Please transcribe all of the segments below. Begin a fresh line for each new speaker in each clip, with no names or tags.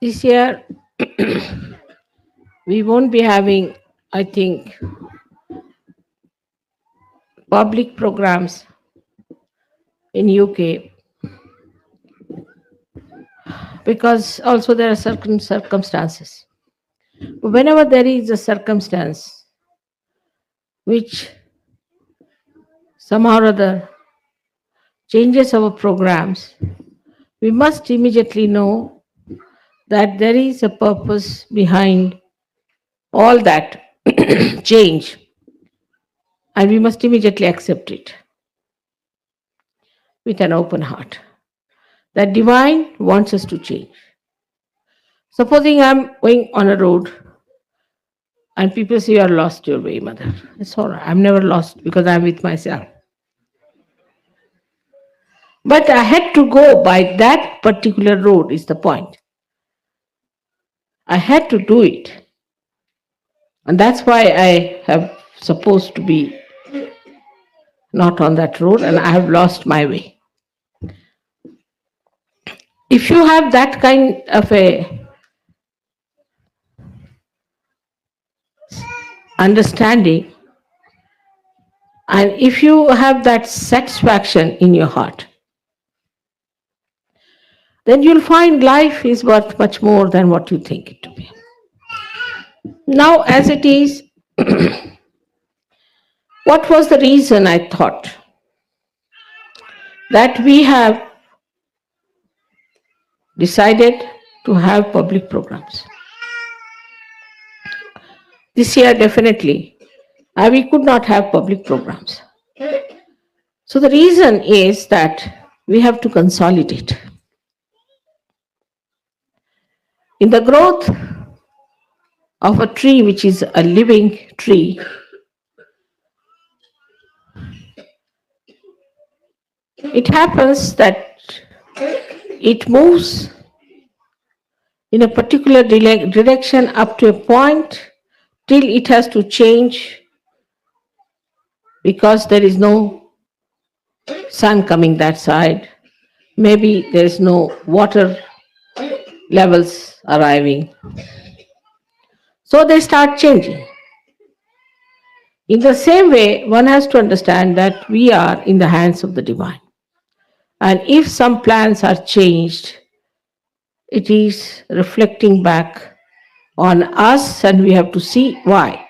This year, we won't be having, I think, public programs in UK because also there are certain circumstances. Whenever there is a circumstance which somehow or other changes our programs, we must immediately know that there is a purpose behind all that change, and we must immediately accept it with an open heart. That divine wants us to change. Supposing I'm going on a road and people say, you are lost your way, mother. It's all right. I'm never lost because I'm with myself. But I had to go by that particular road, is the point. I had to do it. And that's why I have supposed to be not on that road and I have lost my way. If you have that kind of a understanding, and if you have that satisfaction in your heart, then you'll find life is worth much more than what you think it to be. Now, as it is, what was the reason I thought that we have decided to have public programs? This year, definitely, we could not have public programs. So, the reason is that we have to consolidate. In the growth of a tree, which is a living tree, it happens that it moves in a particular direction up to a point till it has to change because there is no sun coming that side. Maybe there is no water levels arriving. So they start changing. In the same way, one has to understand that we are in the hands of the divine. And if some plans are changed, it is reflecting back on us and we have to see why.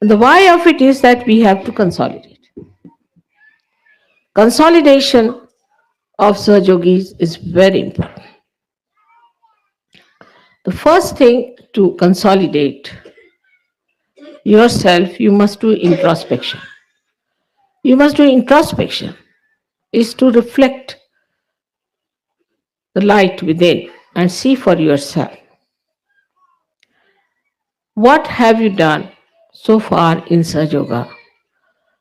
And the why of it is that we have to consolidate. Consolidation of Sahajogis is very important. The first thing to consolidate yourself, you must do introspection. You must do introspection, is to reflect the light within and see for yourself. What have you done so far in Sahaja?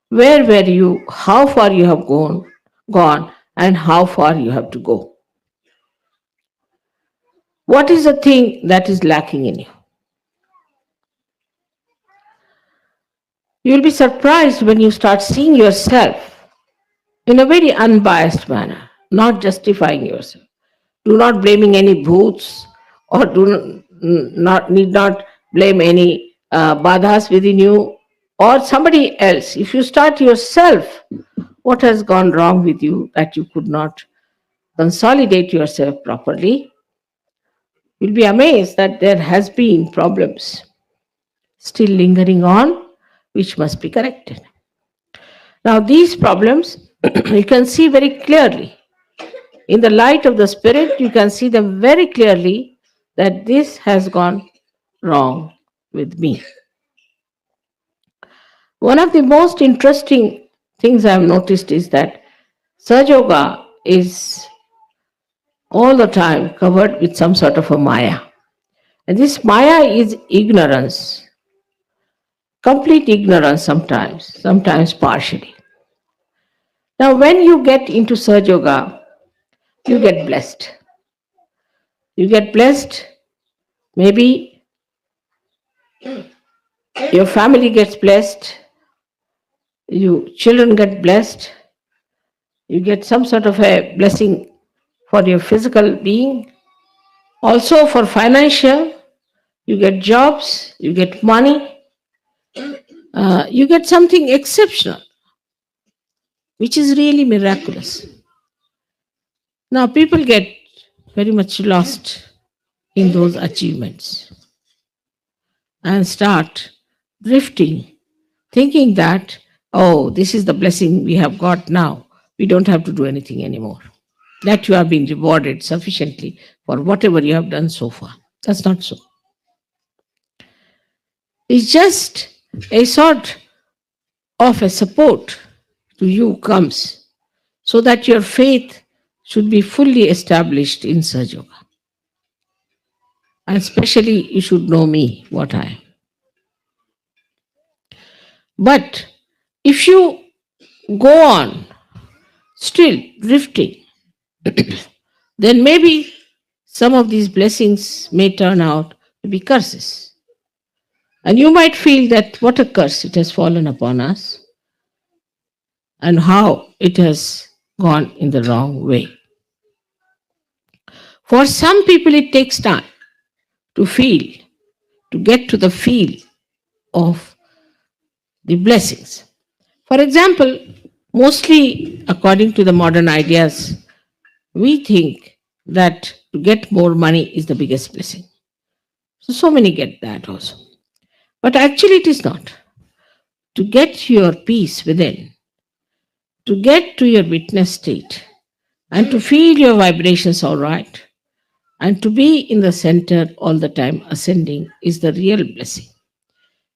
Where were you? How far you have gone, and how far you have to go? What is the thing that is lacking in you? You will be surprised when you start seeing yourself in a very unbiased manner, not justifying yourself. Do not blaming any bhoots or need not blame any badhas within you or somebody else. If you start yourself, what has gone wrong with you that you could not consolidate yourself properly, you'll be amazed that there has been problems still lingering on, which must be corrected. Now, these problems you can see very clearly. In the light of the spirit, you can see them very clearly that this has gone wrong with me. One of the most interesting things I have noticed is that Sahaja is all the time covered with some sort of a Maya. And this Maya is ignorance, complete ignorance sometimes partially. Now, when you get into Sahaja, you get blessed. You get blessed, maybe your family gets blessed, you children get blessed, you get some sort of a blessing for your physical being, Also for financial, you get jobs, you get money, you get something exceptional, which is really miraculous. Now people get very much lost in those achievements and start drifting, thinking that, oh, this is the blessing we have got now. We don't have to do anything anymore. That you have been rewarded sufficiently for whatever you have done so far. That's not so. It's just a sort of a support to you comes so that your faith should be fully established in Sahaja Yoga. And especially, you should know me, what I am. But if you go on still drifting, then maybe some of these blessings may turn out to be curses. And you might feel that what a curse it has fallen upon us and how it has gone in the wrong way. For some people, it takes time to feel, to get to the feel of the blessings. For example, mostly according to the modern ideas, we think that to get more money is the biggest blessing. So many get that also. But actually, it is not. To get your peace within, to get to your witness state, and to feel your vibrations all right, and to be in the center all the time ascending is the real blessing.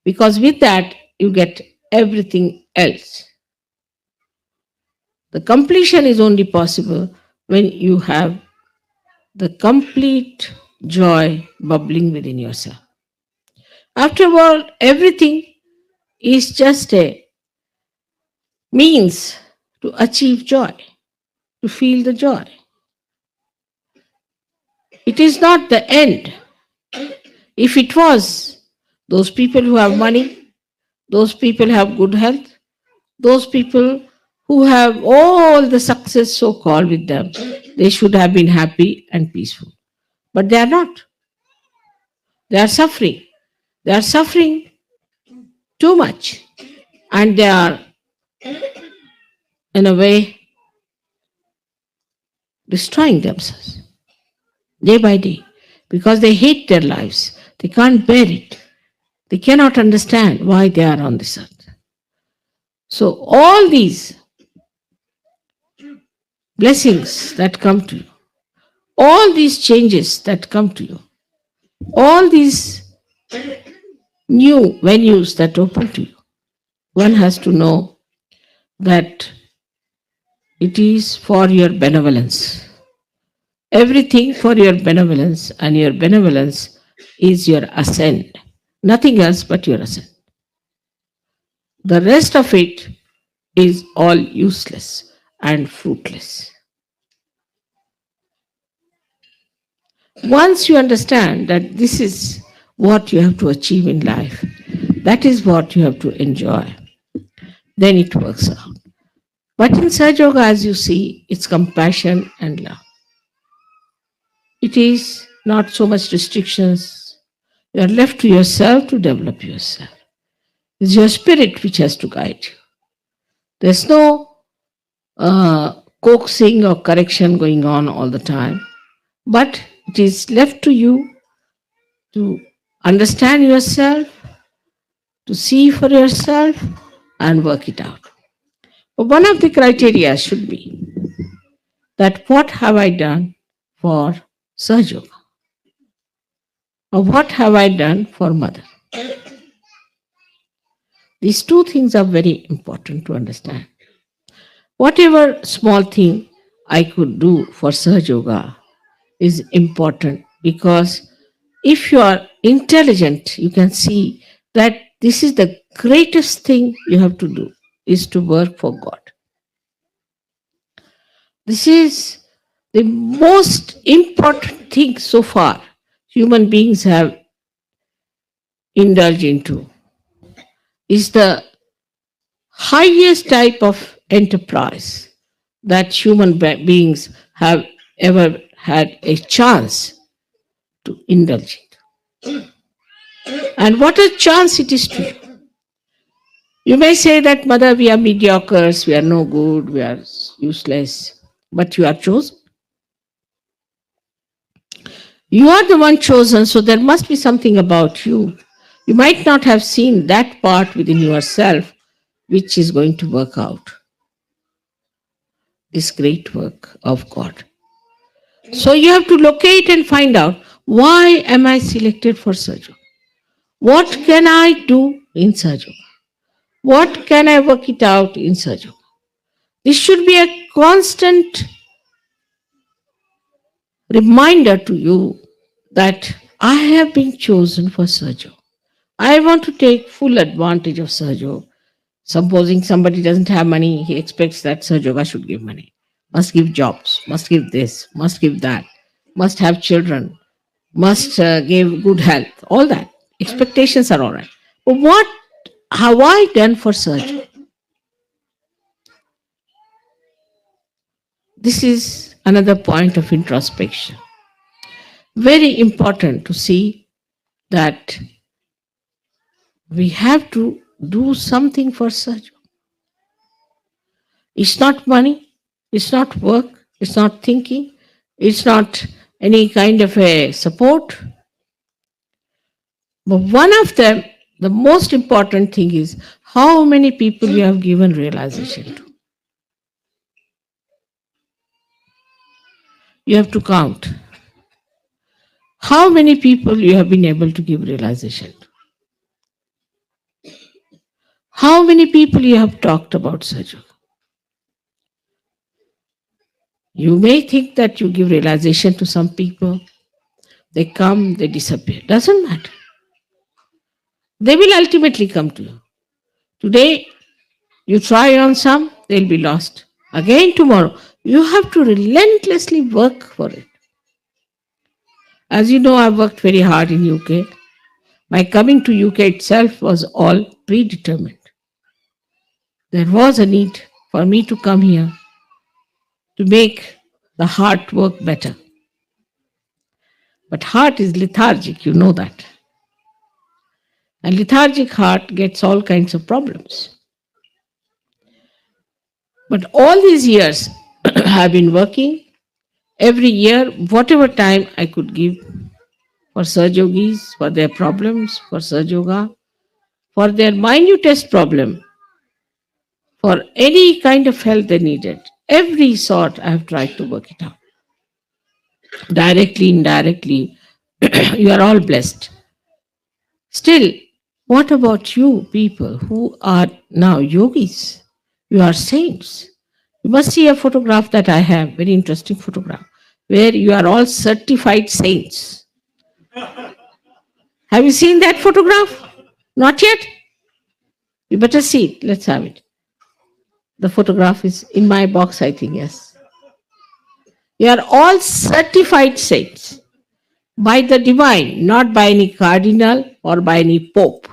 Because with that, you get everything else. The completion is only possible when you have the complete joy bubbling within yourself. After all, everything is just a means to achieve joy, to feel the joy. It is not the end. If it was, those people who have money, those people who have good health, those people who have all the success so called with them, they should have been happy and peaceful. But they are not. They are suffering. They are suffering too much. And they are, in a way, destroying themselves day by day because they hate their lives. They can't bear it. They cannot understand why they are on this earth. So, all these blessings that come to you, all these changes that come to you, all these new venues that open to you, one has to know that it is for your benevolence. Everything for your benevolence, and your benevolence is your ascent. Nothing else but your ascent. The rest of it is all useless and fruitless. Once you understand that this is what you have to achieve in life, that is what you have to enjoy, then it works out. But in Sahaja Yoga, as you see, it's compassion and love. It is not so much restrictions. You are left to yourself to develop yourself. It's your spirit which has to guide you. There's no coaxing or correction going on all the time, but it is left to you to understand yourself, to see for yourself, and work it out. But one of the criteria should be that what have I done for Sahaja Yoga? Or what have I done for Mother? These two things are very important to understand. Whatever small thing I could do for Sahaja Yoga is important, because if you are intelligent, you can see that this is the greatest thing you have to do, is to work for God. This is the most important thing so far human beings have indulged into. Is the highest type of enterprise that human beings have ever had a chance to indulge it. And what a chance it is to you. You may say that, Mother, we are mediocres, we are no good, we are useless, but you are chosen. You are the one chosen, so there must be something about you. You might not have seen that part within yourself which is going to work out this great work of God. So you have to locate and find out, why am I selected for Sajo? What can I do in Sajo? What can I work it out in Sajo? This should be a constant reminder to you that I have been chosen for Sajo. I want to take full advantage of Sajo. Supposing somebody doesn't have money, he expects that Sajoga should give money, must give jobs, must give this, must give that, must have children, must give good health, all that. Expectations are all right. But what have I done for Sajo? This is another point of introspection. Very important to see that we have to do something for Sajo. It's not money, it's not work, it's not thinking, it's not any kind of a support. But one of them, the most important thing is how many people you have given realization to. You have to count how many people you have been able to give realization to. How many people you have talked about Sajo. You may think that you give realization to some people, they come, they disappear. Doesn't matter. They will ultimately come to you. Today, you try on some, they'll be lost. Again tomorrow, you have to relentlessly work for it. As you know, I've worked very hard in UK. My coming to UK itself was all predetermined. There was a need for me to come here to make the heart work better. But heart is lethargic, you know that. And lethargic heart gets all kinds of problems. But all these years I've been working. Every year, whatever time I could give for Sahajogis, for their problems, for Sahajoga, for their minutest problem, for any kind of help they needed. Every sort I have tried to work it out. Directly, indirectly, you are all blessed. Still, what about you people who are now yogis? You are saints. You must see a photograph that I have, very interesting photograph, where you are all certified saints. Have you seen that photograph? Not yet? You better see it. Let's have it. The photograph is in my box, I think, yes. You are all certified saints by the divine, not by any cardinal or by any pope.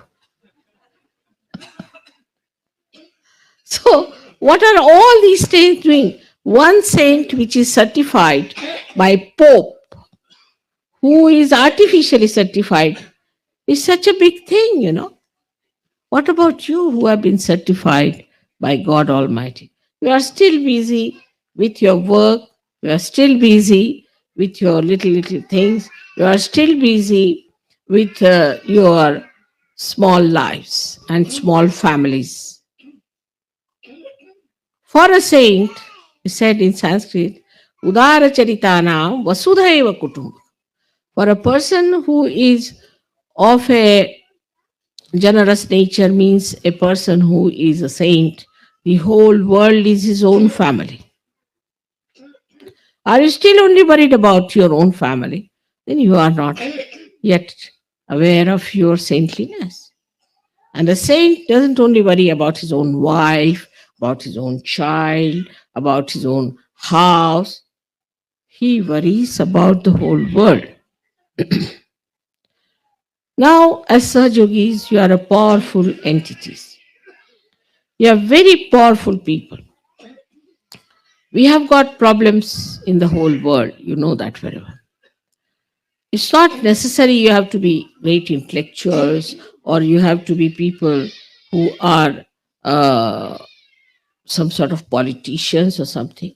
So, what are all these saints doing? One saint which is certified by pope, who is artificially certified, is such a big thing, you know. What about you who have been certified by God Almighty? You are still busy with your work, you are still busy with your little things, you are still busy with your small lives and small families. For a saint, he said in Sanskrit, Udara Charitanam Vasudhaiva Kutumba. For a person who is of a generous nature, means a person who is a saint, the whole world is his own family. Are you still only worried about your own family? Then you are not yet aware of your saintliness. And a saint doesn't only worry about his own wife, about his own child, about his own house. He worries about the whole world. Now, as Sahajogis, you are a powerful entities. You are very powerful people. We have got problems in the whole world. You know that very well. It's not necessary you have to be great intellectuals or you have to be people who are uh, some sort of politicians or something.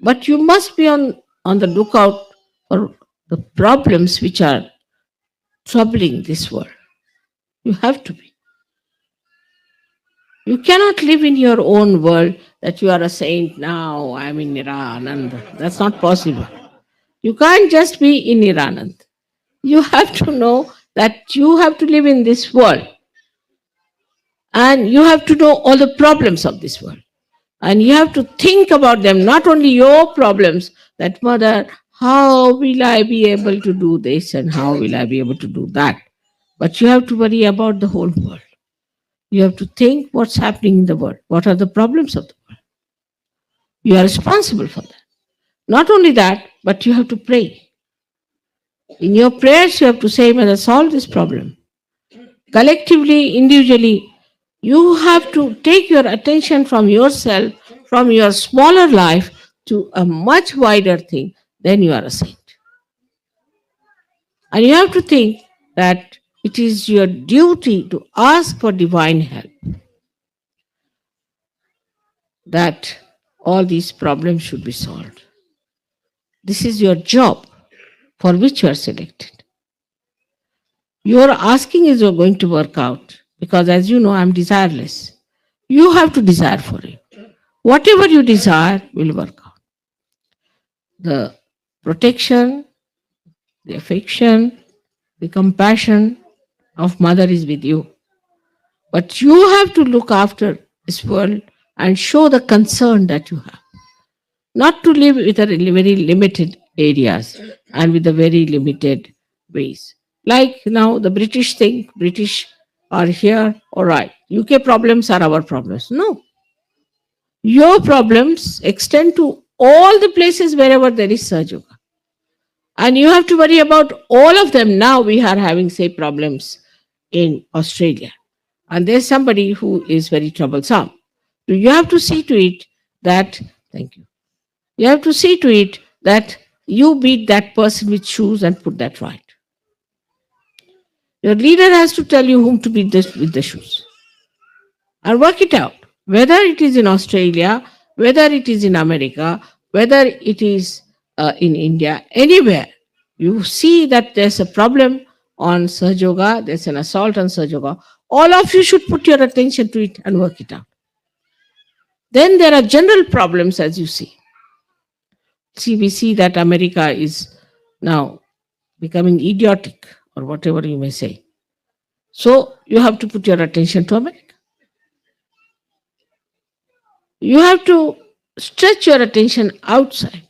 But you must be on the lookout for the problems which are troubling this world. You have to be. You cannot live in your own world that you are a saint now, I'm in Niranand. That's not possible. You can't just be in Niranand. You have to know that you have to live in this world and you have to know all the problems of this world. And you have to think about them, not only your problems, that mother, how will I be able to do this and how will I be able to do that? But you have to worry about the whole world. You have to think what's happening in the world. What are the problems of the world? You are responsible for that. Not only that, but you have to pray. In your prayers, you have to say, Mother, solve this problem. Collectively, individually, you have to take your attention from yourself, from your smaller life, to a much wider thing. Then you are a saint. And you have to think that it is your duty to ask for divine help, that all these problems should be solved. This is your job for which you are selected. Your asking is going to work out because, as you know, I am desireless. You have to desire for it. Whatever you desire will work out. The protection, the affection, the compassion of mother is with you. But you have to look after this world and show the concern that you have. Not to live with a very limited areas and with a very limited ways. Like now the British think British are here, all right. UK problems are our problems. No. Your problems extend to all the places wherever there is Sahaja Yoga. And you have to worry about all of them. Now we are having, say, problems in Australia. And there's somebody who is very troublesome. So you have to see to it that, thank you. You have to see to it that you beat that person with shoes and put that right. Your leader has to tell you whom to beat with the shoes. And work it out. Whether it is in Australia, whether it is in America, whether it is in India, anywhere, you see that there's a problem on Sahaja Yoga, there's an assault on Sahaja Yoga, all of you should put your attention to it and work it out. Then there are general problems, as you see. See, we see that America is now becoming idiotic, or whatever you may say. So you have to put your attention to America. You have to stretch your attention outside,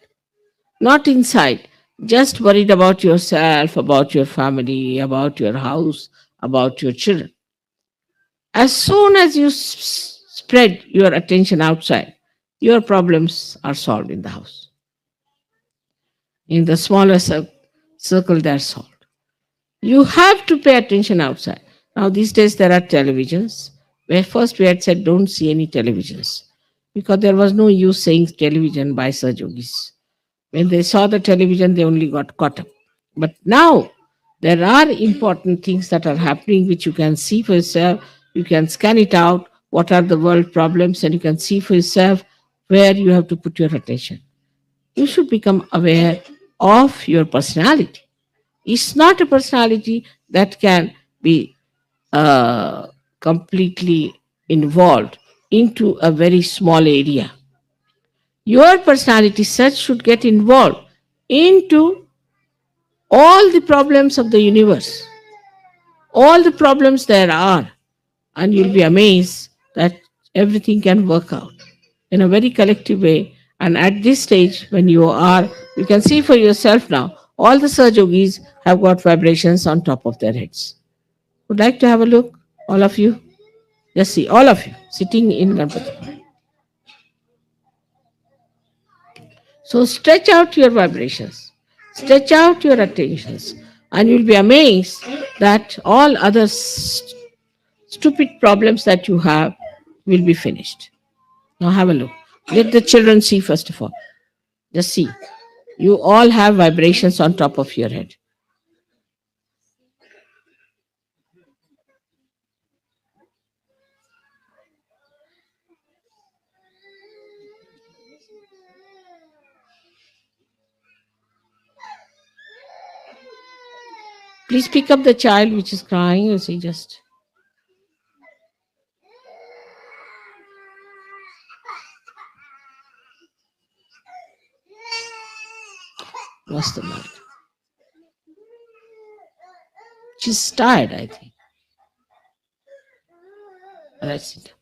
not inside. Just worried about yourself, about your family, about your house, about your children. As soon as you spread your attention outside, your problems are solved in the house. In the smaller circle, they're solved. You have to pay attention outside. Now, these days, there are televisions, where first we had said, don't see any televisions, because there was no use saying television by Sahaja Yogis. When they saw the television, they only got caught up. But now, there are important things that are happening which you can see for yourself. You can scan it out, what are the world problems, and you can see for yourself where you have to put your attention. You should become aware of your personality. It's not a personality that can be completely involved into a very small area. Your personality such should get involved into all the problems of the universe, all the problems there are, and you'll be amazed that everything can work out in a very collective way. And at this stage, when you can see for yourself now, all the Sahaja Yogis have got vibrations on top of their heads. Would like to have a look, all of you? Just see, all of you sitting in Ganpati. So stretch out your vibrations, stretch out your attentions, and you'll be amazed that all other stupid problems that you have will be finished. Now have a look. Let the children see first of all. Just see. You all have vibrations on top of your head. Please pick up the child which is crying. You see, just. What's the matter? She's tired, I think. Let's sit.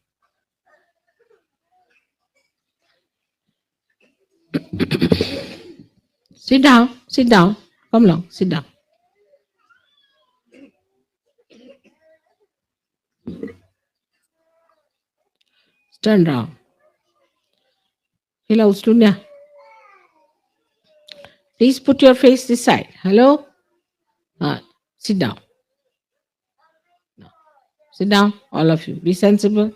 Sit down. Sit down. Come along. Sit down. Turn round. Hello, Stunya. Please put your face this side. Hello? Sit down. No. Sit down, all of you. Be sensible.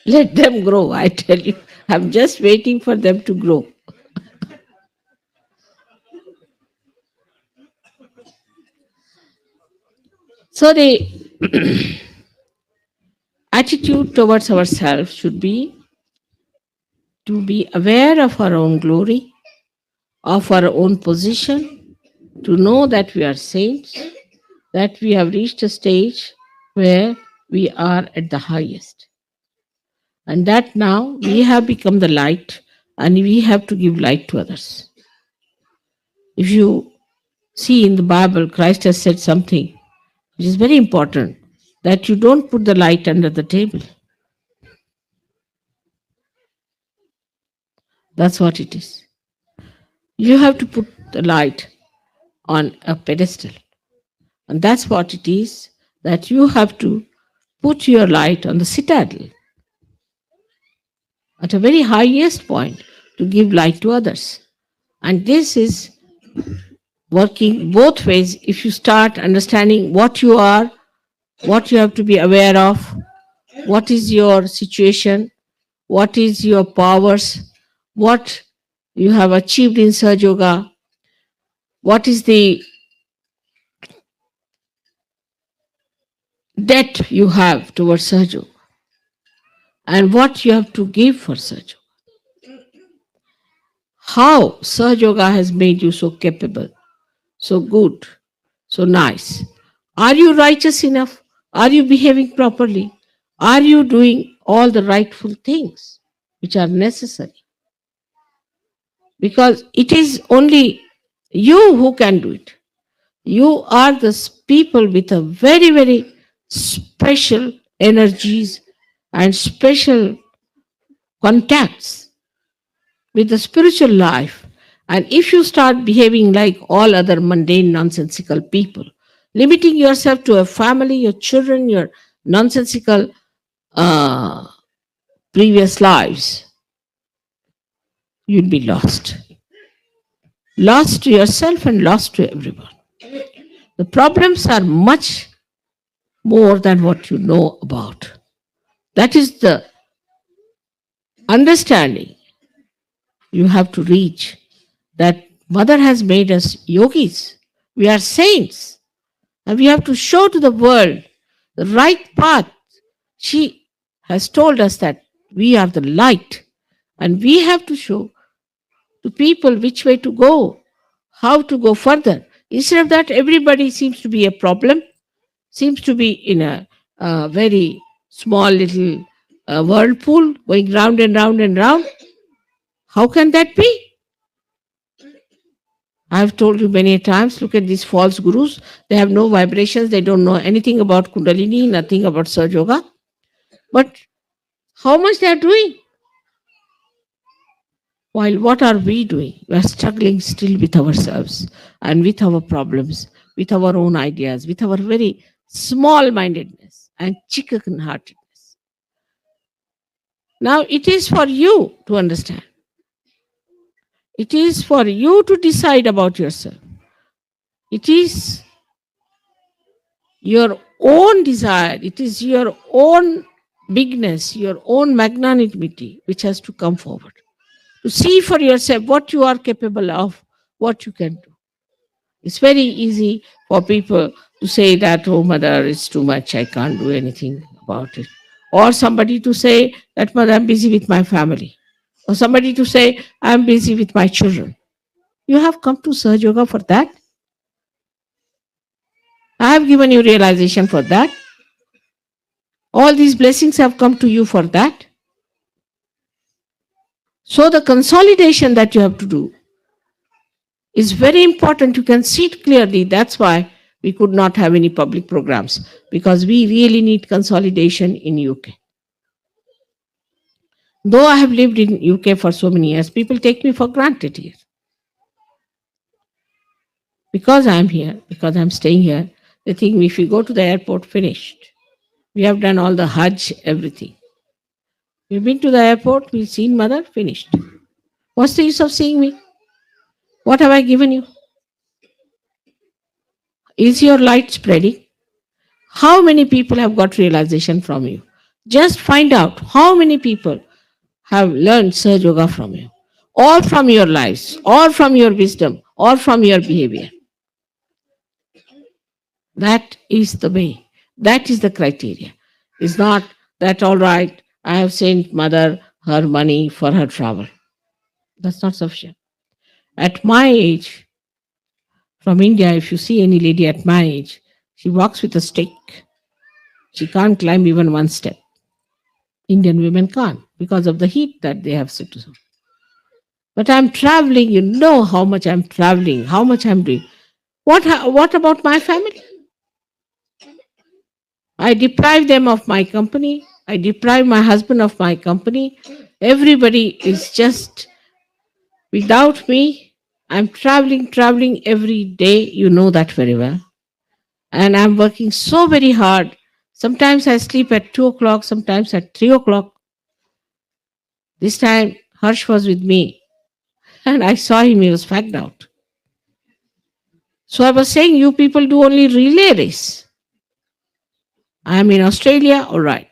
Let them grow, I tell you. I'm just waiting for them to grow. So the attitude towards ourselves should be to be aware of our own glory, of our own position, to know that we are saints, that we have reached a stage where we are at the highest. And that now we have become the light and we have to give light to others. If you see in the Bible, Christ has said something which is very important, that you don't put the light under the table. That's what it is. You have to put the light on a pedestal. And that's what it is, that you have to put your light on the citadel at a very highest point to give light to others. And this is working both ways. If you start understanding what you are, what you have to be aware of, what is your situation, what is your powers, what you have achieved in Sahaja Yoga, what is the debt you have towards Sahaja Yoga, and what you have to give for Sahaja Yoga. How Sahaja Yoga has made you so capable, so good, so nice. Are you righteous enough? Are you behaving properly? Are you doing all the rightful things which are necessary? Because it is only you who can do it. You are the people with a very, very special energies and special contacts with the spiritual life. And if you start behaving like all other mundane, nonsensical people, limiting yourself to a family, your children, your nonsensical previous lives, you'll be lost. Lost to yourself and lost to everyone. The problems are much more than what you know about. That is the understanding you have to reach, that Mother has made us yogis. We are saints. And we have to show to the world the right path. She has told us that we are the light. And we have to show to people which way to go, how to go further. Instead of that, everybody seems to be a problem, seems to be in a very small little whirlpool going round and round and round. How can that be? I've told you many times, look at these false gurus. They have no vibrations. They don't know anything about Kundalini, nothing about Sahaja Yoga. But how much they are doing? While what are we doing? We are struggling still with ourselves and with our problems, with our own ideas, with our very small-mindedness and chicken-heartedness. Now it is for you to understand. It is for you to decide about yourself. It is your own desire. It is your own bigness, your own magnanimity which has to come forward. To see for yourself what you are capable of, what you can do. It's very easy for people to say that, oh, mother, it's too much, I can't do anything about it. Or somebody to say that, mother, I'm busy with my family. Or somebody to say, I'm busy with my children. You have come to Sahaja Yoga for that. I have given you realization for that. All these blessings have come to you for that. So the consolidation that you have to do is very important. You can see it clearly. That's why we could not have any public programs, because we really need consolidation in UK. Though I have lived in UK for so many years, people take me for granted here. Because I'm here, because I'm staying here, they think if we go to the airport, finished. We have done all the Hajj, everything. We've been to the airport, we've seen mother, finished. What's the use of seeing me? What have I given you? Is your light spreading? How many people have got realization from you? Just find out how many people have learned Sahaja Yoga from you, or from your lives, or from your wisdom, or from your behavior. That is the way. That is the criteria. It's not that, all right, I have sent mother her money for her travel. That's not sufficient. At my age, from India, if you see any lady at my age, she walks with a stick. She can't climb even one step. Indian women can't because of the heat that they have to. But I'm traveling, you know how much I'm traveling, how much I'm doing. What about my family? I deprive them of my company. I deprive my husband of my company. Everybody is just without me. I'm traveling every day. You know that very well. And I'm working so very hard. Sometimes I sleep at 2 o'clock, sometimes at 3 o'clock. This time, Harsh was with me. And I saw him, he was fagged out. So I was saying, you people do only relay race. I'm in Australia, all right.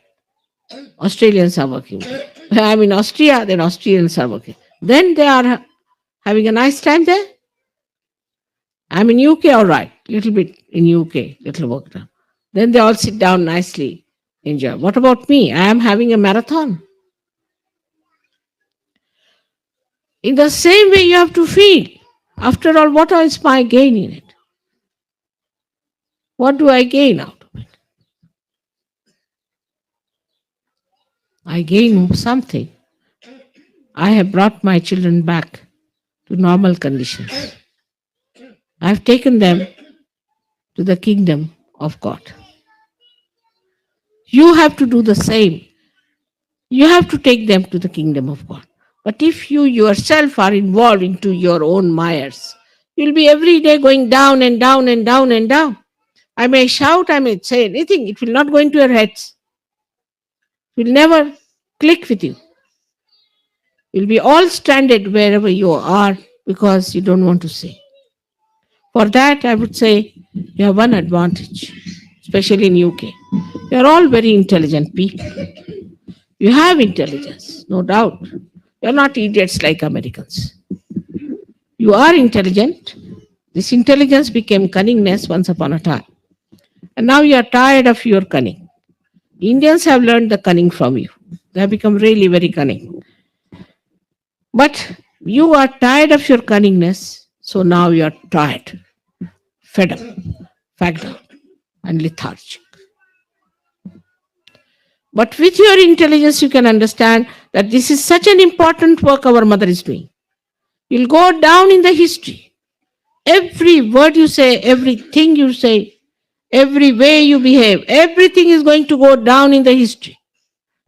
Australians are working. I'm in Austria, then Austrians are working. Then they are having a nice time there. I'm in UK, all right. Little bit in UK, little work done. Then they all sit down nicely, enjoy. What about me? I am having a marathon. In the same way, you have to feed. After all, what is my gain in it? What do I gain out of it? I gain something. I have brought my children back to normal conditions. I have taken them to the kingdom of God. You have to do the same. You have to take them to the kingdom of God. But if you yourself are involved into your own mires, you'll be every day going down and down and down and down. I may shout, I may say anything, it will not go into your heads. It will never click with you. You'll be all stranded wherever you are because you don't want to say. For that, I would say you have one advantage, especially in UK. You are all very intelligent people. You have intelligence, no doubt. You are not idiots like Americans. You are intelligent. This intelligence became cunningness once upon a time. And now you are tired of your cunning. Indians have learned the cunning from you. They have become really very cunning. But you are tired of your cunningness, so now you are tired, fed up, fagged out, and lethargic. But with your intelligence, you can understand that this is such an important work our mother is doing. You'll go down in the history. Every word you say, everything you say, every way you behave, everything is going to go down in the history.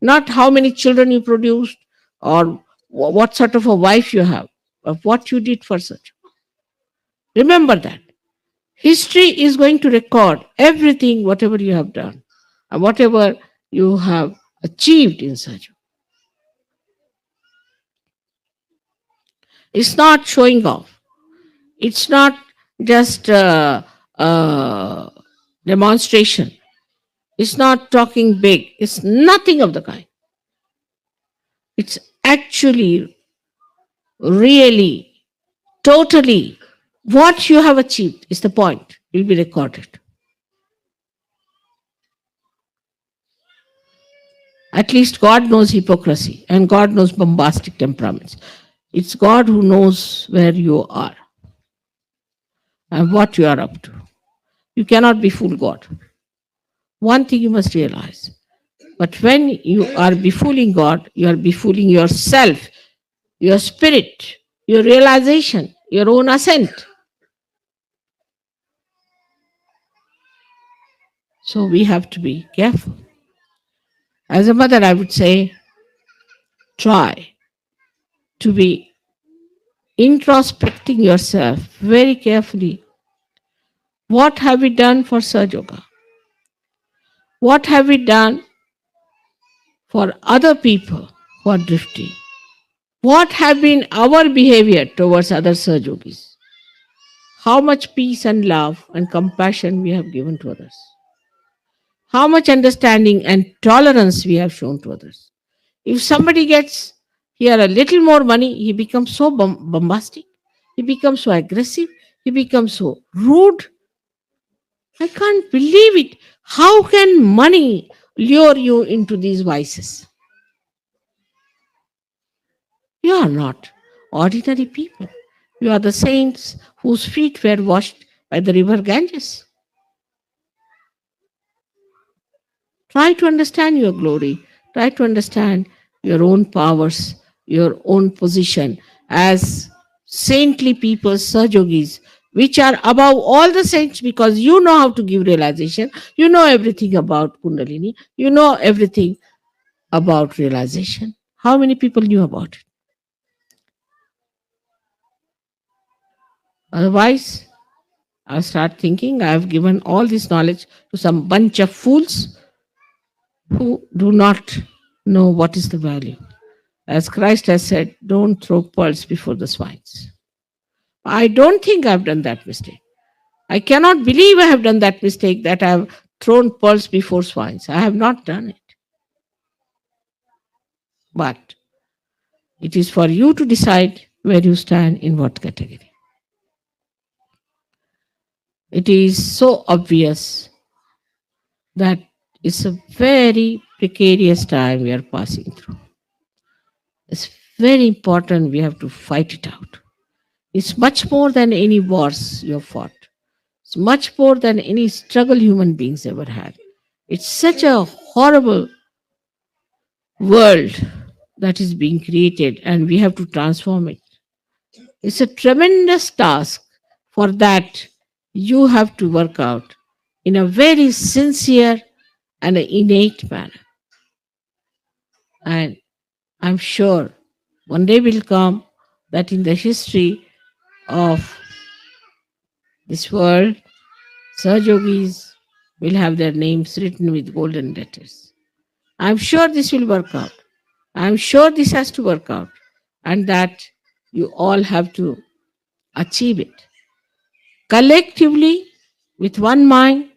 Not how many children you produced or what sort of a wife you have, but what you did for such. Remember that. History is going to record everything, whatever you have done, and whatever you have achieved in such. It's not showing off. It's not just demonstration. It's not talking big. It's nothing of the kind. It's actually, really, totally What you have achieved is the point, will be recorded. At least God knows hypocrisy and God knows bombastic temperaments. It's God who knows where you are and what you are up to. You cannot befool God. One thing you must realize. But when you are befooling God, you are befooling yourself, your spirit, your realization, your own ascent. So we have to be careful. As a mother, I would say, try to be introspecting yourself very carefully. What have we done for Saj Yoga? What have we done for other people who are drifting? What have been our behavior towards other Saj Yogis? How much peace and love and compassion we have given to others? How much understanding and tolerance we have shown to others? If somebody gets here a little more money, he becomes so bombastic, he becomes so aggressive, he becomes so rude. I can't believe it. How can money lure you into these vices? You are not ordinary people. You are the saints whose feet were washed by the river Ganges. Try to understand your glory. Try to understand your own powers, your own position as saintly people, Sahajogis, which are above all the saints because you know how to give realization. You know everything about Kundalini. You know everything about realization. How many people knew about it? Otherwise, I'll start thinking I've given all this knowledge to some bunch of fools who do not know what is the value. As Christ has said, don't throw pearls before the swines. I don't think I've done that mistake. I cannot believe I have done that mistake that I have thrown pearls before swines. I have not done it. But it is for you to decide where you stand in what category. It is so obvious that it's a very precarious time we are passing through. It's very important we have to fight it out. It's much more than any wars you have fought. It's much more than any struggle human beings ever had. It's such a horrible world that is being created and we have to transform it. It's a tremendous task. For that, you have to work out in a very sincere and an innate manner. And I'm sure one day will come that in the history of this world, Sahajogis will have their names written with golden letters. I'm sure this will work out. I'm sure this has to work out. And that you all have to achieve it. Collectively, with one mind,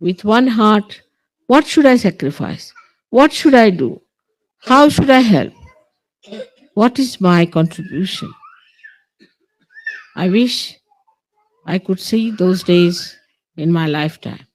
with one heart, what should I sacrifice? What should I do? How should I help? What is my contribution? I wish I could see those days in my lifetime.